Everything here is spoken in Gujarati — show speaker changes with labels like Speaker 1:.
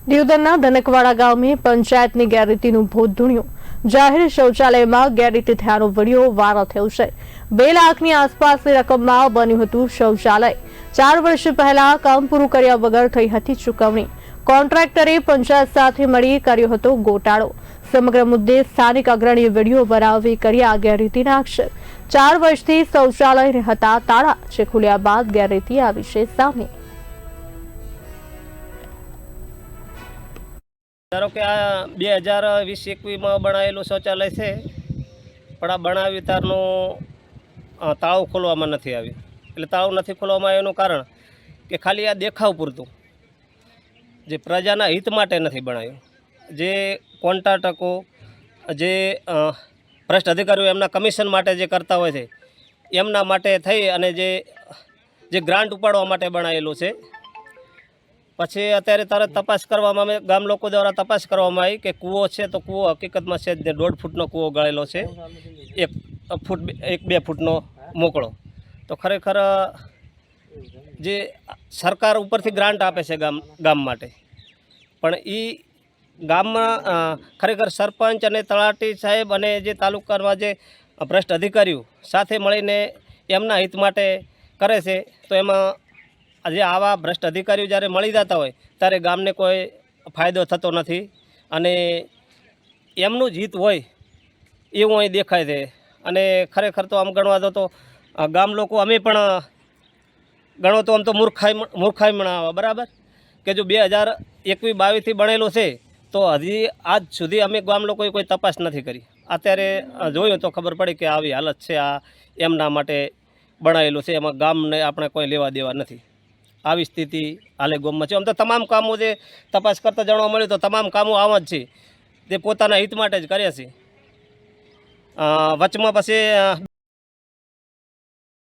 Speaker 1: दियोदरना धनकवाड़ा गाम में पंचायतनी गैररीतिનું ભૂત ધૂણ્યું। જાહેર શૌચાલયમાં ગેરરીતિ થયાનો વિડીયો વાયરલ થયો છે। 2 લાખની આસપાસની રકમમાં બન્યું હતું શૌચાલય। 4 વર્ષ પહેલા કામ પૂરું કર્યા વગર થઈ હતી ચૂકવણી। કોન્ટ્રાક્ટરે પંચાયત સાથે મળી કર્યો હતો ગોટાળો। સમગ્ર મુદ્દે સ્થાનિક અગ્રણીએ વિડીયો બનાવી કર્યા ગેરરીતિના આક્ષેપ। 4 વર્ષથી શૌચાલયને હતા તાળા, જે ખુલ્યા બાદ ગેરરીતિ આવી છે સામે।
Speaker 2: ધારો કે આ 2020-21 માં બનાવેલું શૌચાલય છે, પણ આ બનાવી તારનું તાળું ખોલવામાં નથી આવ્યું। એટલે તાળું નથી ખોલવામાં આવ્યું એનું કારણ કે ખાલી આ દેખાવ પૂરતું, જે પ્રજાના હિત માટે નથી બનાવ્યું। જે કોન્ટ્રાક્ટરો, જે ભ્રષ્ટ અધિકારીઓ એમના કમિશન માટે જે કરતા હોય છે, એમના માટે થઈ અને જે ગ્રાન્ટ ઉપાડવા માટે બનાવેલું છે। પછી અત્યારે તરત તપાસ કરવામાં આવે, ગામ લોકો દ્વારા તપાસ કરવામાં આવી કે કૂવો છે તો કૂવો હકીકતમાં છે 1.5 ફૂટનો કૂવો ગાળેલો છે, 1-2 ફૂટનો મોકળો। તો ખરેખર જે સરકાર ઉપરથી ગ્રાન્ટ આપે છે ગામ માટે, પણ એ ગામમાં ખરેખર સરપંચ અને તલાટી સાહેબ અને જે તાલુકામાં જે ભ્રષ્ટ અધિકારીઓ સાથે મળીને એમના હિત માટે કરે છે। તો એમાં જે આવા ભ્રષ્ટ અધિકારીઓ જ્યારે મળી જતા હોય ત્યારે ગામને કોઈ ફાયદો થતો નથી અને એમનું જ હિત હોય એવું અહીં દેખાય છે। અને ખરેખર તો આમ ગણવા દો તો ગામ લોકો અમે પણ ગણો તો આમ તો મૂર્ખાઈ મણાવવા બરાબર કે જો 2021-22થી બનેલું છે તો હજી આજ સુધી અમે ગામ લોકોએ કોઈ તપાસ નથી કરી। અત્યારે જોયું તો ખબર પડી કે આવી હાલત છે, આ એમના માટે બનાવેલું છે, એમાં ગામને આપણે કોઈ લેવા દેવા નથી। આવી સ્થિતિ હાલે ગામમાં છે। આમ તો તમામ કામો જે તપાસ કરતાં જાણવા મળ્યું તો તમામ કામો આવા જ છે, જે પોતાના હિત માટે જ કર્યા છે। વચમાં પછી